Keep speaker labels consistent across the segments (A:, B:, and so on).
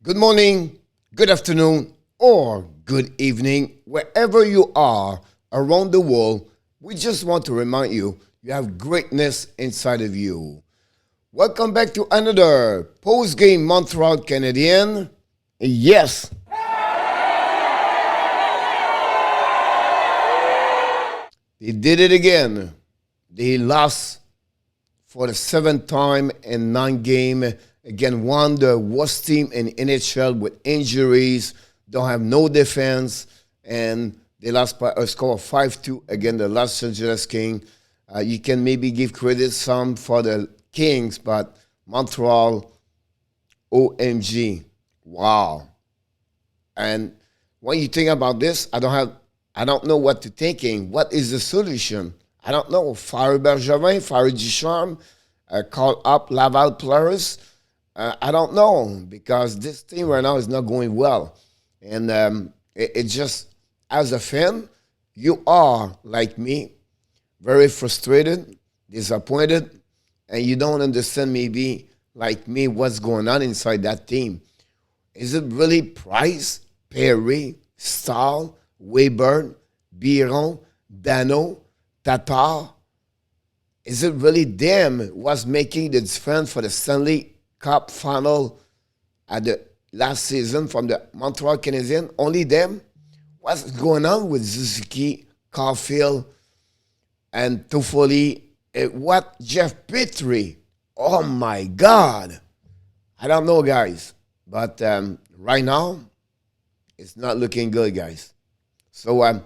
A: Good morning, good afternoon, or good evening, wherever you are around the world. We just want to remind you you have greatness inside of you. Welcome back to another post-game Montreal Canadiens. Yes, they did it again. They lost for the seventh time in 9 games. Again, one the worst team in NHL with injuries, don't have no defense, and they lost by a score of 5-2 against the Los Angeles Kings. You can maybe give credit some for the Kings, but Montreal, OMG, wow. And when you think about this, I don't know what to thinking. What is the solution? I don't know. Fire Bergevin, fire Ducharme, call up Laval players. I don't know, because this team right now is not going well. And it just, as a fan, you are, like me, very frustrated, disappointed, and you don't understand maybe, like me, what's going on inside that team. Is it really Price, Perry, Stahl, Weber, Biron, Dano, Tatar? Is it really them what's making the difference for the Stanley Cup final at the last season from the Montreal Canadiens? Only them? What's going on with Suzuki, Caulfield, and Toffoli? What Jeff Petrie? Oh my God! I don't know, guys, but right now it's not looking good, guys. So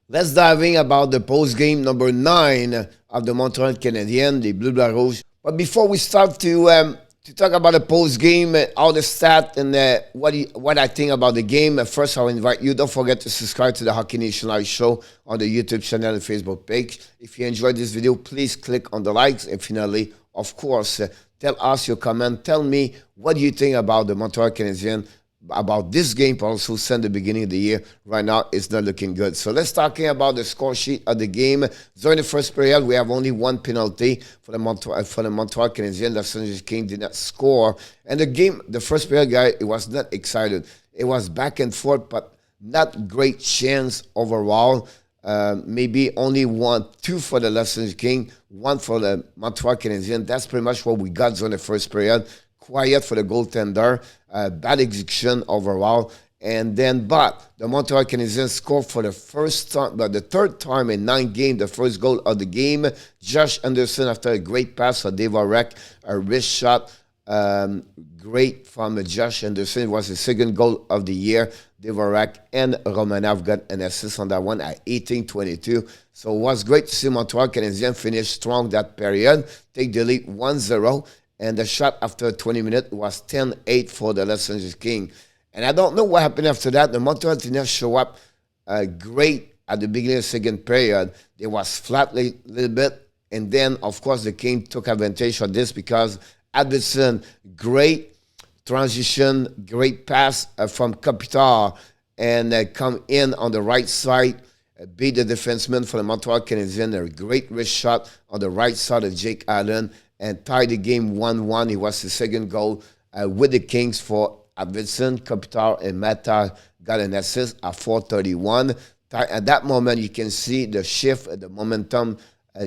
A: let's dive in about the post game number 9 of the Montreal Canadiens, the Bleu Blanc Rouge. But before we start to talk about the post game, all the stats and what I think about the game, first I'll invite you. Don't forget to subscribe to the Hockey Nation Live Show on the YouTube channel and Facebook page. If you enjoyed this video, please click on the likes. And finally, of course, tell us your comment. Tell me what you think about the Montreal Canadiens, about this game, but also since the beginning of the year. Right now, it's not looking good. So let's talking about the score sheet of the game. During the first period, we have only one penalty for the Montreal Canadiens. Los Angeles Kings did not score. And the game, the first period, guys, it was not excited. It was back and forth, but not great chance overall. Maybe only 1-2 for the Los Angeles Kings, 1 for the Montreal Canadiens. That's pretty much what we got during the first period. Quiet for the goaltender, bad execution overall, and then but the Montreal Canadiens scored for the first time, but the third time in 9 games, the first goal of the game. Josh Anderson, after a great pass for Dave Orek, a wrist shot, great from Josh Anderson. It was the second goal of the year. Dave Orek and Romanov got an assist on that one at 18-22. So it was great to see Montreal Canadiens finish strong that period, take the lead 1-0. And the shot after 20 minutes was 10-8 for the Los Angeles Kings. And I don't know what happened after that. The Montreal did not show up great at the beginning of the second period. They was flat a little bit. And then, of course, the Kings took advantage of this because Petersen, great transition, great pass from Kopitar, and come in on the right side, beat the defenseman for the Montreal Canadiens. A great wrist shot on the right side of Jake Allen, and tied the game 1-1. It was the second goal with the Kings for Petersen. Kopitar and Mata got an assist at 4:31. At that moment, you can see the shift, the momentum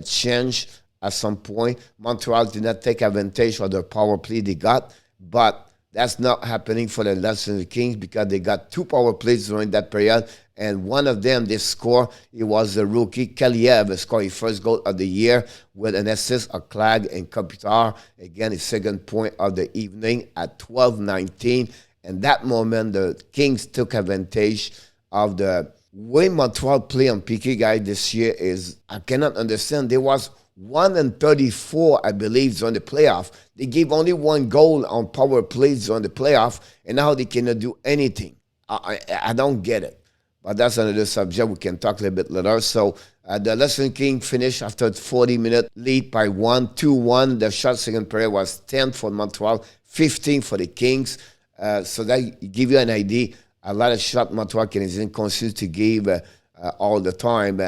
A: change at some point. Montreal did not take advantage of the power play they got, but that's not happening for the Los Angeles Kings because they got 2 power plays during that period, and one of them they scored. It was the rookie Kalyiev scored his first goal of the year with an assist of Clag and Kopitar. Again, his second point of the evening at 12:19. And that moment, the Kings took advantage of the way Montreal play on PK guy this year. Is I cannot understand. There was 1-34, I believe, on the playoff. They gave only 1 goal on power plays on the playoff, and now they cannot do anything. I don't get it. But that's another subject. We can talk a little bit later. So the Los Angeles Kings finished after a 40-minute lead by 2-1. The shot second period was 10 for Montreal, 15 for the Kings. So that give you an idea. A lot of shot Montreal Canadiens continue to give all the time.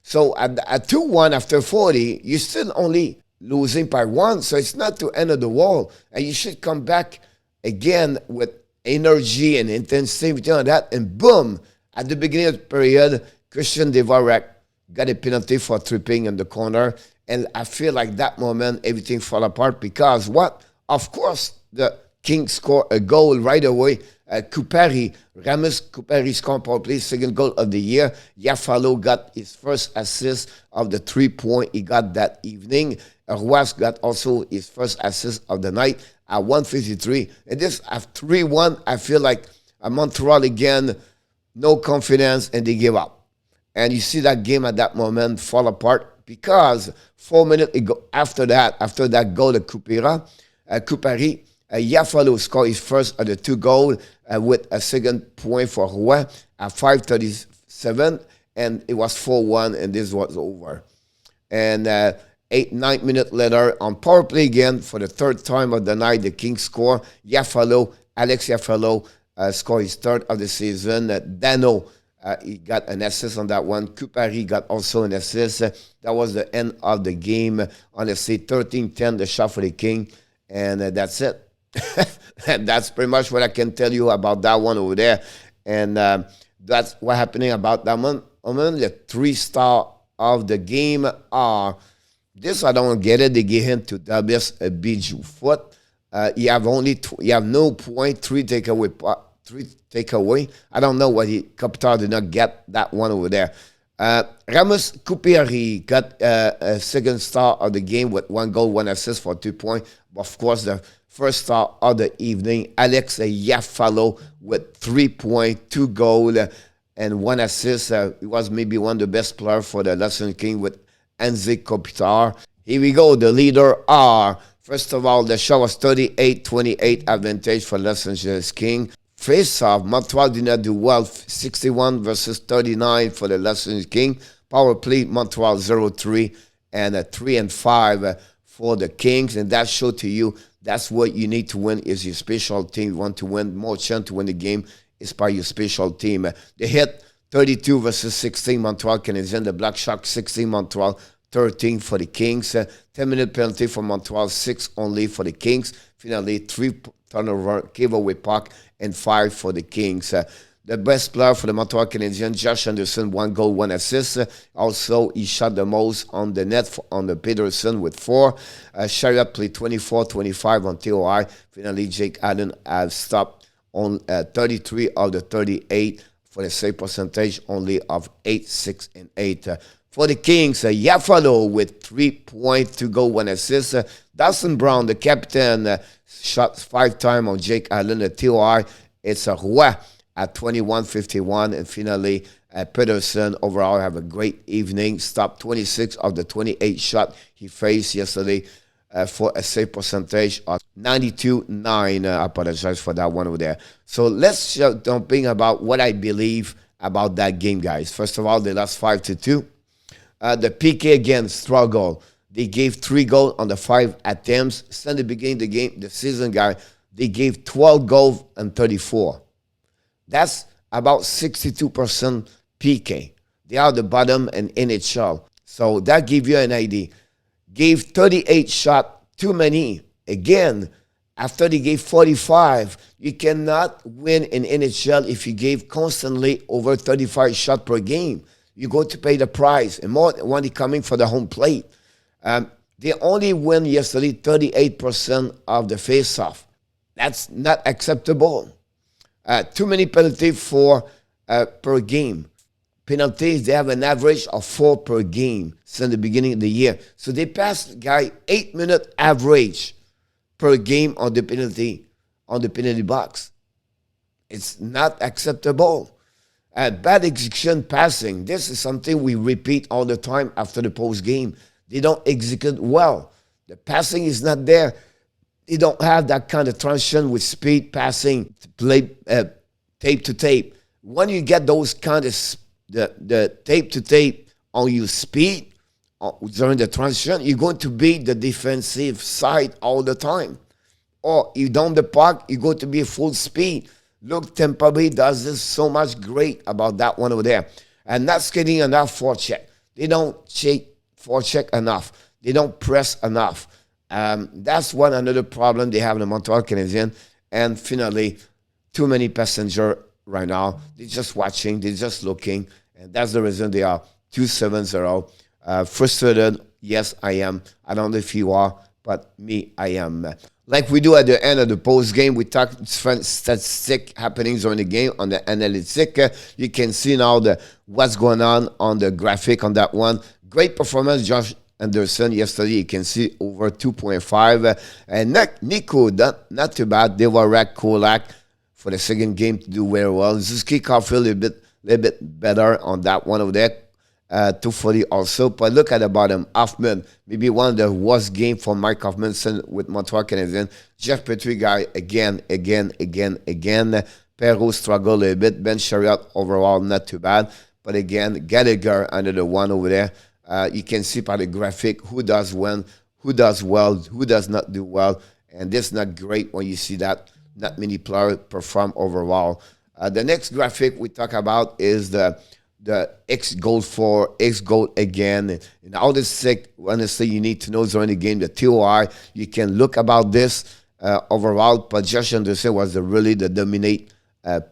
A: So at 2-1 after 40, you're still only losing by 1. So it's not the end of the world. And you should come back again with energy and intensity on that, and boom, at the beginning of the period, Christian Devarek got a penalty for tripping in the corner, and I feel like that moment everything fell apart because what? Of course, the Kings scored a goal right away. Kapuri, Ramus Kapuri scored probably second goal of the year. Iafallo got his first assist of the 3-point he got that evening. Roy got also his first assist of the night at 1:53. And this at 3-1, I feel like Montreal again, no confidence, and they give up. And you see that game at that moment fall apart because 4 minutes ago, after that goal of Kapuri, Iafallo scored his first of the 2 goals with a second point for Roy at 5:37, and it was 4-1, and this was over. And 9 minutes later, on power play again, for the third time of the night, the Kings score. Alex Iafallo scored his third of the season. Dano, he got an assist on that one. Kapuri got also an assist. That was the end of the game. Honestly, 13-10, the shot for the King, and that's it. And that's pretty much what I can tell you about that one over there. And that's what happening about that one. The 3-star of the game are, this I don't get it, they give him to Davis Bijou Foot. You have no point, 3 takeaway. I don't know what Kopitar did not get that one over there. Ramus Kapuri got a second star of the game with 1 goal, 1 assist for 2 points. Of course, the first star of the evening, Alex Iafallo with 3 points, 2 goals, and 1 assist. He was maybe one of the best players for the Los Angeles Kings with Anze Kopitar. Here we go. The leader are, first of all, the shot was 38-28 advantage for Los Angeles Kings. Face-off, Montreal did not do well, 61 versus 39 for the Los Angeles Kings. Power play, Montreal 0-3 and 3-5 for the Kings. And that showed to you that's what you need to win is your special team. You want to win, more chance to win the game is by your special team. They hit 32 versus 16, Montreal Canadiens. The Black Sharks 16, Montreal 13 for the Kings. 10-minute penalty for Montreal, 6 only for the Kings. Finally, 3 turnover, giveaway puck, and 5 for the Kings. The best player for the Montreal Canadiens, Josh Anderson, 1 goal, 1 assist. Also, he shot the most on the net on the Petersen with 4. Chariot played 24-25 on TOI. Finally, Jake Allen has stopped on 33 of the 38 for the save percentage only of 8, 6, and 8. For the Kings, Iafallo with 3 points to go, 1 assist. Dawson Brown, the captain, shot 5 times on Jake Allen. The TOI, it's a Roy at 21:51, and finally Petersen overall have a great evening. Stopped 26 of the 28 shots he faced yesterday for a save percentage of 92.9. I apologize for that one over there. So let's jump in about what I believe about that game, guys. First of all, they lost 5-2. The PK again struggle. They gave 3 goals on the 5 attempts. Since the beginning of the game, the season, guy, they gave 12 goals and 34. That's about 62% PK. They are the bottom in NHL. So that gives you an idea. Gave 38 shots, too many. Again, after they gave 45, you cannot win in NHL if you gave constantly over 35 shots per game. You go to pay the price, and more when coming for the home plate. They only win yesterday 38% of the face-off. That's not acceptable. Too many penalties for per game. Penalties, they have an average of 4 per game since the beginning of the year. So they passed, guy, 8-minute average per game on the penalty box. It's not acceptable. Bad execution passing. This is something we repeat all the time after the post game. They don't execute well. The passing is not there. They don't have that kind of transition with speed passing to play tape to tape. When you get those kind of the tape to tape on your speed during the transition, you're going to be the defensive side all the time. Or you down the puck, you're going to be full speed. Look, Tampa Bay does this so much great about that one over there. And not skating enough forecheck. They don't forecheck enough. They don't press enough. That's another problem they have in the Montreal Canadiens. And finally, too many passengers right now. They're just watching, they're just looking, and that's the reason they are 2-7-0. Frustrated, yes, I am. I don't know if you are, but me, I am. Like we do at the end of the post game, we talk statistic happenings during the game on the analytic. You can see now what's going on the graphic on that one. Great performance, Josh Anderson yesterday. You can see over 2.5. And Nico, not too bad. They were Kolak for the second game to do very well. Zuski Caulfield a little bit better on that one over there. 240 also. But look at the bottom. Hoffman, maybe one of the worst game for Mike Hoffman with Montreal Canadiens. Jeff Petrie guy again. Perrault struggled a little bit. Ben Chariot overall not too bad. But again, Gallagher under the one over there. You can see by the graphic who does well, who does not do well. And this is not great when you see that not many players perform overall. The next graphic we talk about is the X goal for, X goal again. And all this sick, honestly, you need to know during the game, the TOI. You can look about this overall, but Josh Anderson was really the dominate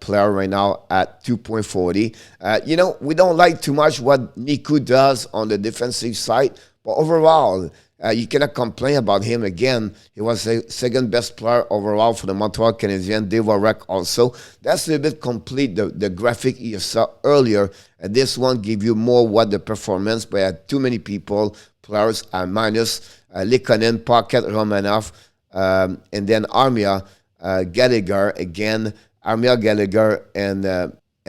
A: player right now at 2.40. We don't like too much what Nico does on the defensive side, but overall, you cannot complain about him again. He was the second best player overall for the Montreal Canadiens. Dave Warwick also. That's a little bit complete, the graphic you saw earlier. And this one give you more what the performance, but had too many players are minus. Likonen, Pocket, Romanov, and then Armia, Gallagher again. Armia, Gallagher, and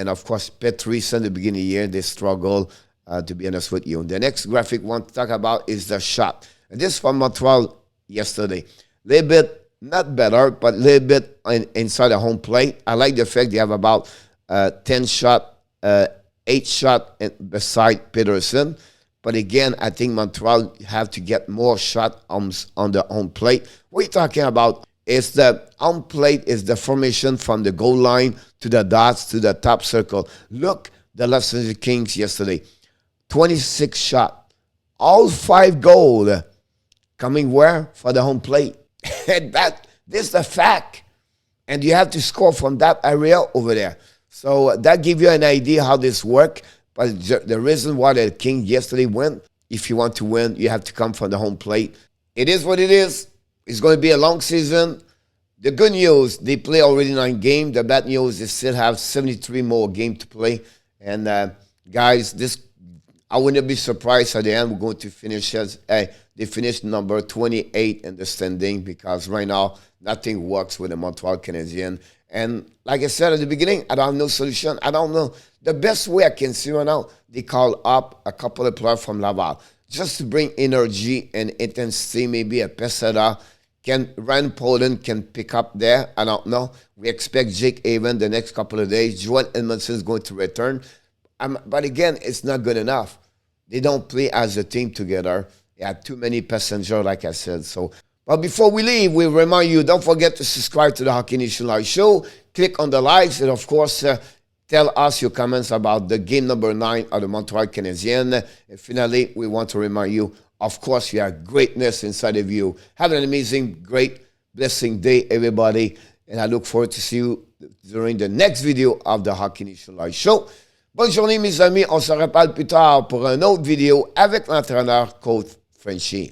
A: of course Petersen. At the beginning of the year, they struggle, to be honest with you. The next graphic I want to talk about is the shot. And this from Montreal yesterday. A little bit, not better, but a little bit inside the home plate. I like the fact they have about 10 shot, 8 shot beside Petersen. But again, I think Montreal have to get more shot on the home plate. What are you talking about? It's the home plate is the formation from the goal line to the dots to the top circle. Look, the Los Angeles Kings yesterday, 26 shot, all 5 goals coming where? For the home plate. And this is the fact. And you have to score from that area over there. So that gives you an idea how this works. But the reason why the Kings yesterday won, if you want to win, you have to come from the home plate. It is what it is. It's going to be a long season. The good news, they play already 9 games. The bad news, they still have 73 more games to play. And guys, I wouldn't be surprised at the end we're going to finish as they finished number 28 in the standing, because right now nothing works with the Montreal Canadiens. And like I said at the beginning, I don't have no solution. I don't know. The best way I can see right now, they call up a couple of players from Laval just to bring energy and intensity. Maybe a Pesada. Ryan Poland can pick up there. I don't know. We expect Jake Haven the next couple of days. Joel Edmondson is going to return. But again, it's not good enough. They don't play as a team together. They have too many passengers, like I said. But before we leave, we remind you, don't forget to subscribe to the Hockey Nation Live Show. Click on the likes, and of course, tell us your comments about the game number 9 of the Montreal Canadiens. And finally, we want to remind you, of course, you have greatness inside of you. Have an amazing, great, blessing day, everybody. And I look forward to see you during the next video of the Hockey Nation Live Show. Bonne journée, mes amis. On se reparle plus tard pour une autre vidéo avec l'entraîneur, coach Frenchy.